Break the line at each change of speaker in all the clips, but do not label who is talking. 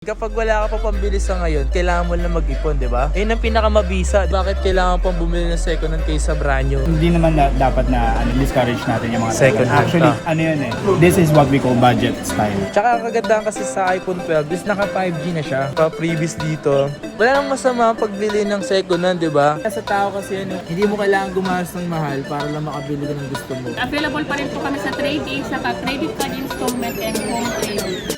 Kapag wala ka pa pambili sa ngayon, kailangan mo lang mag-ipon, di ba? Ayun ang pinakamabisa. Bakit kailangan pang bumili ng second hand kaysa brand new?
Hindi naman dapat na discourage natin yung mga
Second hand.
Actually, ano yun eh. This is what we call budget style.
Tsaka kagandahan kasi sa iPhone 12, is naka 5G na siya. Pa-previous dito. Wala nang masama pagbili ng second hand, di ba? Sa tao kasi ano, hindi mo kailangan gumastos ng mahal para lang makabili ka ng gusto mo.
Available pa rin po kami sa trade-in, sa credit card installment and home pre-order.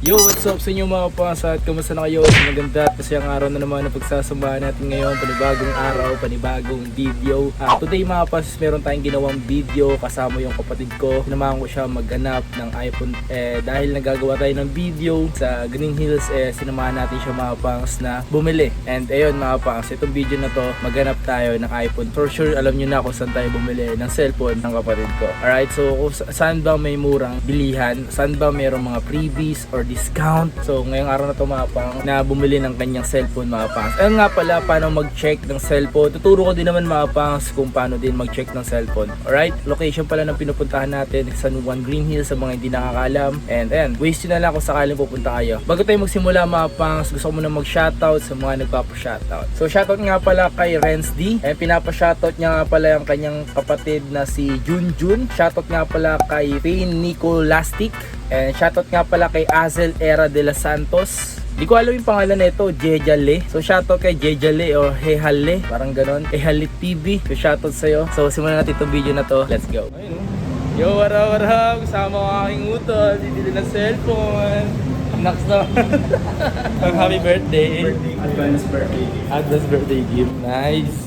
Yo, what's up sa inyo mga pangasat? Kamusta na kayo? Maganda at masayang araw na naman ang pagsasambahan natin ngayon. Panibagong araw, panibagong video. Today mga pas, meron tayong ginawang video kasama yung kapatid ko. Sinamahan ko siya maghanap ng iPhone. Dahil nagagawa tayo ng video sa Green Hills, sinamahan natin siya mga pangas na bumili. And ayun mga pangas, itong video na to, maghanap tayo ng iPhone. For sure, alam nyo na kung saan tayo bumili ng cellphone ng kapatid ko. Alright, so kung saan ba may murang bilihan, saan ba mayroong mga freebies or discount. So ngayong araw na to mga pang na bumili ng kanyang cellphone mga pangs. Ayun nga pala paano mag-check ng cellphone. Tuturo ko din naman mga pangs kung paano din mag-check ng cellphone. Alright, location pala ng pinupuntahan natin, San Juan Green Hills sa mga hindi nakakalam. And ayan, waste nyo na lang kung sakaling pupunta kayo. Bago tayo magsimula mga pangs, gusto ko muna mag-shoutout sa mga nagpapa-shoutout. So shoutout nga pala kay Renz D. Pinapa-shoutout niya nga pala yung kanyang kapatid na si Junjun. Shoutout nga pala kay Pain Nicolastic. And shoutout nga pala kay Azel Era de los Santos. Di ko alam yung pangalan nito, Jejale. So shoutout kay Jejale o Hehale, parang ganon. Hehale TV. So shoutout sa'yo. So simulan natin itong video na to. Let's go. Yo, what up? Kasama ko aking utol. Dito ng cellphone. Next na. Happy birthday.
Advance birthday.
Advance birthday gift. Nice.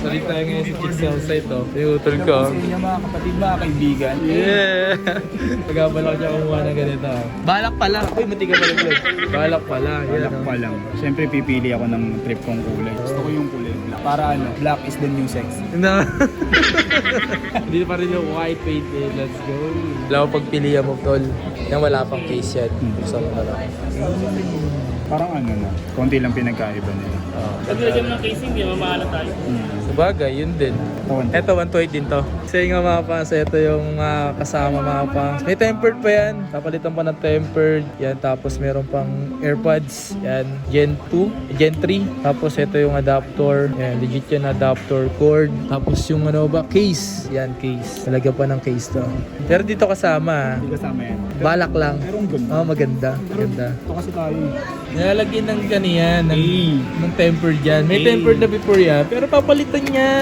Salit tayo ngayon sa Chixel site to. Yung utol ko.
Sa inyo mga kapatid, mga kaibigan.
Yeah! Pagkabalak niya kumuha ng ganito. Balak pala. Uy, matiga pala vlog. Balak pala.
Black pa lang. Siyempre pipili ako ng trip kong kulay. Gusto ko yung kulay black. Para ano, black is the new sexy.
Na. Hindi pa rin yung kahit paint eh. Let's go. Wala ko pagpilihan mo, tol. Yang wala pang case yan. Gusto mo na lang.
Parang ano na, konti lang pinagkaiba nila.
Pag nilagyan mo ng casing, di mamahala tayo.
Sabagay, yun din. Eto, 128 din to. Kasi nga mga pangs, ito yung kasama mga pangs. May tempered pa yan. Napalitan pa ng tempered. Yan, tapos meron pang AirPods. Yan, Gen 2, Gen 3. Tapos ito yung adapter. Yan, legit yan adapter cord. Tapos yung ano ba, case. Yan, case. Talaga pa ng case to. Pero dito kasama.
Hindi kasama yan.
Balak lang.
Pero ang ganda.
Oh, maganda. Maganda.
Ito kasi tayo.
Nilalagyan ng ganyan, ng tempered yan. May tempered na before yan, pero papalitan niya.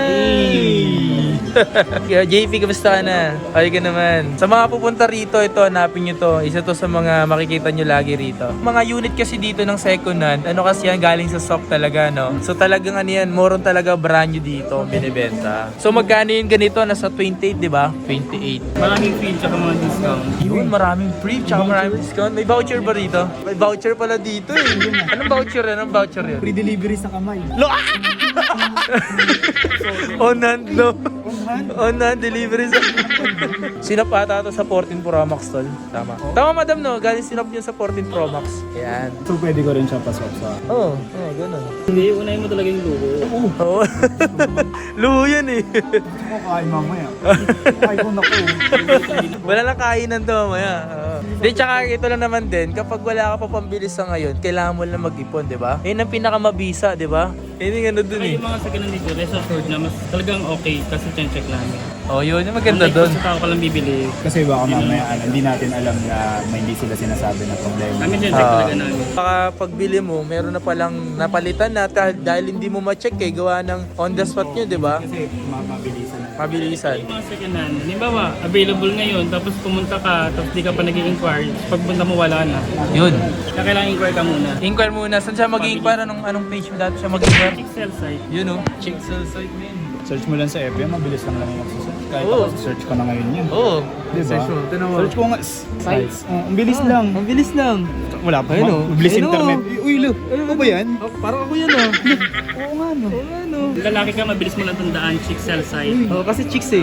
Kaya JP, kamusta ka na? Ay ka naman. Sa mga pupunta rito, ito, hanapin nyo to. Isa to sa mga makikita nyo lagi rito. Mga unit kasi dito ng second hand, ano kasi yan, galing sa stock talaga, no? So talagang ano yan, moron talaga brand new dito, binibenta. So magkano yung ganito? Nasa 28, di ba? 28.
Maraming free tsaka mga discount.
Yun, maraming free, tsaka maraming discount. May voucher ba rito? May voucher pala dito eh. Anong voucher yan? Anong voucher yun?
Free delivery sa kamay.
On-hand, no? On-hand delivery sa... Sinap ata ito sa 14 Pro Max, tol. Tama. Tama, madam, no? Galing sinap yun sa 14 Pro Max. Ayan.
So pwede ko rin siya pasok sa...
Oo, ganun.
Hindi, unahin mo talaga yung luho.
Oo. Luho yan eh.
Gusto ko kain mamaya. Kain ko na ko.
Wala lang kainan to mamaya. Di, tsaka ito lang naman din, kapag wala ka pa pambili sa ngayon, kailangan mo lang mag-ipon, di ba? Yun ang pinakamabisa, di ba? Yun yung ano dun
Ay,
eh.
yung mga second hand dito, rest assured na mas talagang okay kasi check namin.
Oh, yun yung maganda
Unlike
dun.
Sa tao ka lang bibili.
Kasi baka mamaya hindi natin alam na may hindi sila sinasabi na problema.
Kami check talaga namin.
Baka pagbili mo, meron na palang napalitan na dahil hindi mo ma-check eh, gawa ng on the spot nyo, di ba?
Kasi mabilisan na.
Mabilisan.
Yung mga second hand, halimbawa, available ngayon, tapos pumunta ka, tapos di ka pa nag-i-inquire, pagpunta mo wala na.
Yun.
Kaya kailangan inquire ka muna.
Inquire muna. Saan siya mag-inquire? Anong page mo dati siya mag-inquire?
Excel site.
Yun o. Check sa site mo yun.
Search mo lang sa FB, mabilis lang lang yung magsasearch. Kahit
Oo.
ako search ko na ngayon yan.
Oo.
Diba?
Search mo.
Search ko nga sites. Ang bilis lang.
Ang bilis lang.
Wala pa.
Ayun, oh.
Mabilis
Ayun,
internet.
oh.
Uy, look. Ano ba yan?
Oh, parang ako yan ah.
Oo nga no.
Lalaki ka, mabilis mo lang tandaan, Excel site.
Oh, kasi chicks eh.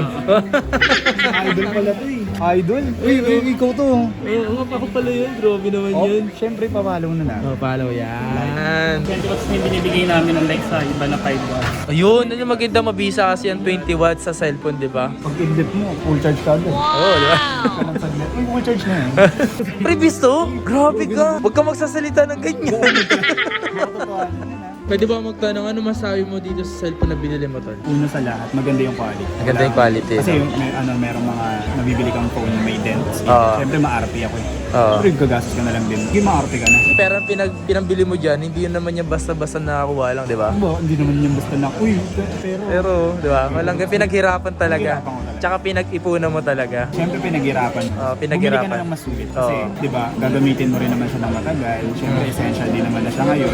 Idol pala to eh. Idol? Uy, ikaw to.
Oo nga, ako pala yun. Grabe naman
Oh,
yun.
syempre, papalo na na.
Oh, follow yan.
20 watts na yung binibigay namin ng like sa iba na 5 watts.
Ayun, ano maganda mabisa kasi yan 20 watts sa cellphone, di ba?
Pag in-dip mo, full charge ka agad.
Oo, di ba?
Walang saglit. Uy, full charge na yan.
Previous to? Grabe ka. Huwag ka magsasalita ng ganyan.
Nakatotohanan yan, ha?
Pwede ba magtanong ano masabi mo dito sa cellphone na binili mo, tol?
Una sa lahat, maganda yung quality.
Maganda yung quality,
Kasi
no?
yung, merong mga nabibili kang phone na may dents.
Oo.
Siyempre, ma-RP ako eh.
Oo.
Pero gagastos ka na lang din. Hindi ma-RP ka na.
Pero ang pinambili mo dyan, hindi yun naman yung basta-basta nakakuha lang, di ba?
Hindi naman yung basta na, uy, pero...
Pero, di ba? Walang pinaghirapan talaga.
Pinaghirapan ko talaga.
Tsaka pinag-ipunan mo talaga.
Siyempre, pinaghirapan.
Oo, pinaghirapan.
Bumili ka na ng mas sulit. Kasi,
Oo.
di ba, gagamitin mo rin naman siya ng matagal. Siyempre, essential din naman na siya ngayon.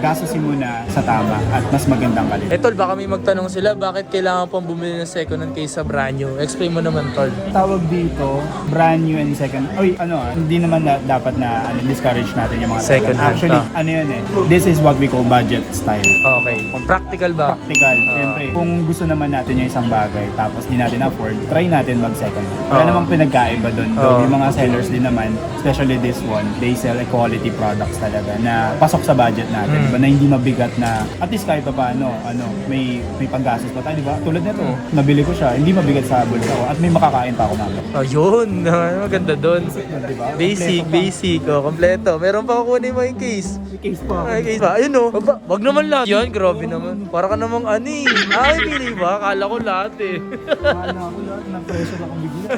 Gastusin mo na sa tama at mas magandang kalit.
Eh, tol, baka may magtanong sila, bakit kailangan pang bumili ng second hand kaysa brand new? Explain mo naman, tol.
Tawag dito, brand new and second. Uy, hindi naman na, dapat na discourage natin yung mga
Second hand,
Actually,
ah.
yun eh. This is what we call budget style.
Okay. Practical ba?
Practical. Siyempre, kung gusto naman natin yung isang bagay tapos di natin afford, try natin mag-second hand. Wala
Oo.
namang pinagkaiba doon.
Oo.
Yung mga sellers din naman, especially this one, they sell quality products talaga na pasok sa budget natin. Diba? Na hindi mabigat na, at least kahit pa paano, may panggastos pa tayo, di ba? Tulad nito, nabili ko siya, hindi mabigat sa bulsa ko at may makakain pa ako mamaya.
Oh, yun. Maganda doon.
Diba?
Basic. Oh, kompleto. Meron pa kukunin mo yung case.
May case pa.
Ay, case pa. Ayun, oh. Wag naman lahat. Yan, grabe naman. Para ka namang ani. Ay, pili ba? Kala ko lahat eh.
Ano ako lahat, na-pressure ako bigla.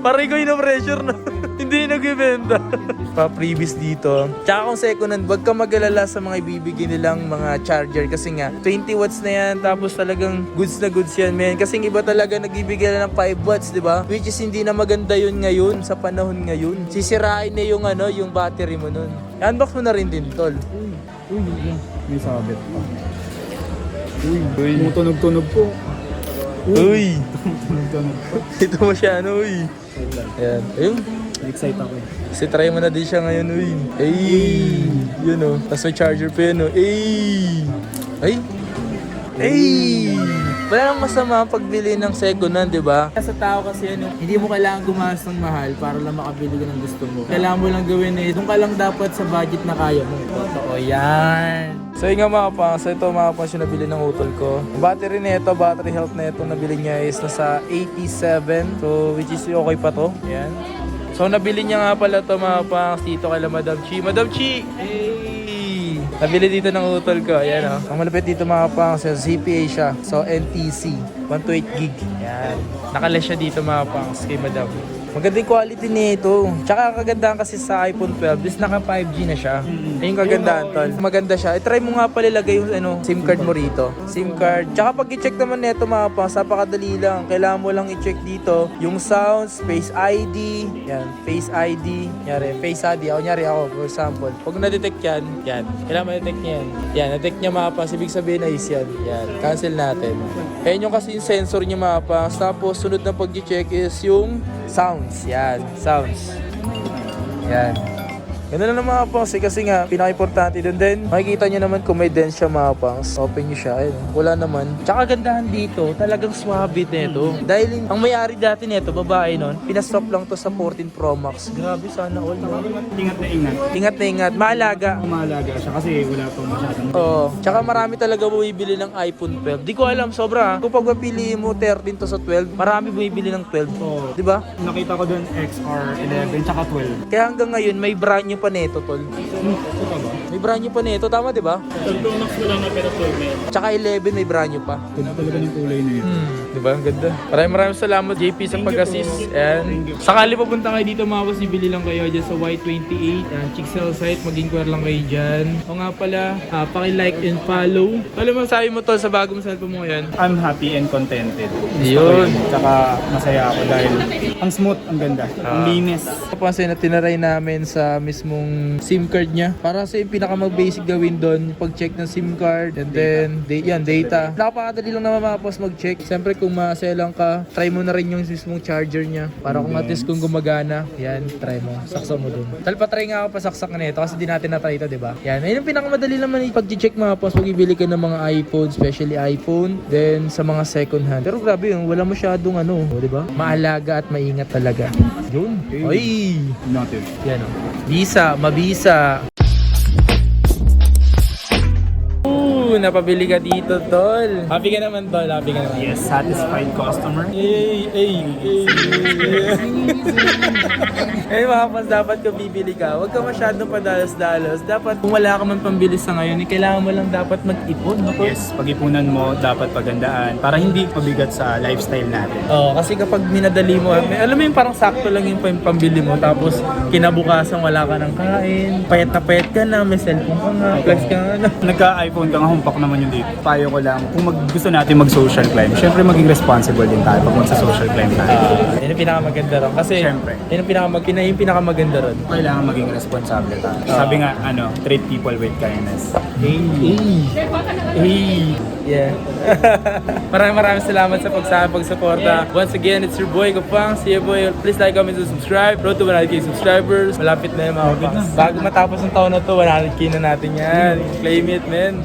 Para ikaw yung na-pressure na. Hindi nagbibenta. Pa-previous dito. Tsaka kung second hand, wag ka mag-alala sa mga ibibigay nilang mga charger kasi nga 20 watts na yan tapos talagang goods na goods yan, men. Kasi iba talaga nagbibigay na ng 5 watts, di ba? Which is hindi na maganda yun ngayon sa panahon ngayon. Sisirain na yung yung battery mo nun. I-unbox mo na rin din, tol.
Uy, may sabit pa. Uy, tumutunog-tunog po.
Uy!
Tumutunog po.
Ito mo siya, uy. Ayan. Ayun.
Excite ako eh.
Kasi try mo na din siya ngayon, uy. Ay! Yun, oh. Tapos may charger pa yun, oh. Ay! Ay! Wala nang masama ang pagbili ng second hand, di ba? Sa tao kasi hindi mo kailangan gumastos ng mahal para lang makabili ka ng gusto mo. Kailangan mo lang gawin doon ka lang dapat sa budget na kaya mo. Totoo yan. So yun nga mga pangs, ito mga pangs yung nabili ng utol ko. Yung battery nito, battery health nito nabili niya is nasa 87. So which is okay pa to. Yan. So nabili niya nga pala to mga pangs dito kay Madam Chi. Madam Chi! Hey! Nabili dito ng utol ko. Ayan o. Ang malapit dito mga pangs, ZPA siya. So NTC. 128 gig. Ayan. Nakaless siya dito mga pangs kay Madam. Maganda yung quality nito. Tsaka kagandahan kasi sa iPhone 12 is naka 5G na siya. Ayun yung kagandahan, tol. Maganda siya. I-try mo nga pala ilagay yung SIM card mo rito. SIM card. Tsaka pag i-check naman nito mga pangs, napakadali lang. Kailangan mo lang i-check dito yung sounds, Face ID. Yan, Face ID. Nyari, Face ID. Nyari ako, for example. Pag na-detect yan. Kailangan ma-detect niya yan. Yan, na-detect niya mga pangs. Ibig sabihin na is yan. Yan, cancel natin. Ayun yung kasi yung sensor niya mga pangs. Tapos sunod na pag i-check is yung sounds. Yan, sounds. Yan. Ganun lang mga pangs kasi nga pinaka-importante doon din. Makikita nyo naman kung may dents siya mga pangs. Open nyo siya. Ayun, wala naman. Tsaka gandahan dito, talagang swabe nito. Dahil ang may-ari dati nito, babae nun, pinastop lang to sa 14 Pro Max. Grabe, sana all. No?
Ingat na ingat.
Ingat na ingat. Maalaga.
Mahalaga siya kasi wala pang masyadong...
Oo. Tsaka marami talaga bumibili ng iPhone 12. Di ko alam, sobra. Kung pag mapili mo 13 to sa 12, marami bumibili ng 12.
Oo.
Di ba?
Nakita ko doon XR11 tsaka 12.
Kaya hanggang ngayon, may brand new pa nito, tol.
Ito ba?
May brand new pa nito, tama di ba?
Pro Max wala na pero 12 na yun.
Tsaka 11 may brand new pa.
Ganda talaga ng kulay na yun.
Di ba? Ang ganda. Maraming salamat JP sa pag-assist. And sakali papunta kayo dito mga boss, ibili lang kayo dyan sa Y28. Chixel site, mag-inquire lang kayo dyan. O nga pala, paki-like and follow. Alam mo, sabi mo tol sa bagong cellphone mo ngayon.
I'm happy and contented.
Yun.
Tsaka masaya ako dahil ang smooth, ang ganda, ang linis.
Kapansin na tinaray namin sa mismo mismong SIM card niya. Para sa yung pinaka-basic gawin doon, pag-check ng SIM card, and then, data. Napakadali lang naman mga boss mag-check. Siyempre kung maselang ka, try mo na rin yung mismong charger niya. Para kung at least kung gumagana, yan, try mo. Saksa mo dun. Talpa-try nga ako pasaksak na ito kasi di natin na-try ito, diba? Yan, ayun yung pinakamadali naman pag-check mga boss. Pag ibili ka ng mga iPhone, especially iPhone, then sa mga second hand. Pero grabe yun, wala masyadong diba? Maalaga at maingat talaga. Yun. Ay!
Noted.
Yan o. Bisa, mabisa. Napabili ka dito, tol. Happy ka naman, tol. Happy ka naman.
Yes, satisfied customer.
Eh mga pas, dapat kung bibili ka, huwag ka masyadong padalos-dalos. Dapat kung wala ka man pambili sa ngayon, kailangan mo lang dapat mag-ipon. No?
Yes, pag-ipunan mo, dapat pagandaan para hindi mabigat sa lifestyle natin.
Oo, kasi kapag minadali mo, alam mo yung parang sakto lang yung pambili mo, tapos kinabukasan wala ka ng kain, payat na payat ka na, may cellphone ka nga, flex ka nga.
Nagka-iPhone ka nga, humpak naman yung dito. Payo ko lang, kung gusto natin mag-social climb, syempre maging responsible din tayo pag magsa-social climb tayo.
Yun yung pinakamaganda ron. Kasi
Siyempre.
yun yung pinakamaganda ron.
Kailangan maging responsable tayo. Sabi nga, treat people with kindness.
Yeah. Maraming salamat sa pagsuporta. Once again, it's your boy Kapang. See you boy. Please like, comment, and subscribe. Road to 100k subscribers. Malapit na yung mga Kapangs. Bago matapos ng taon na to, 100k na natin yan. Claim it, man.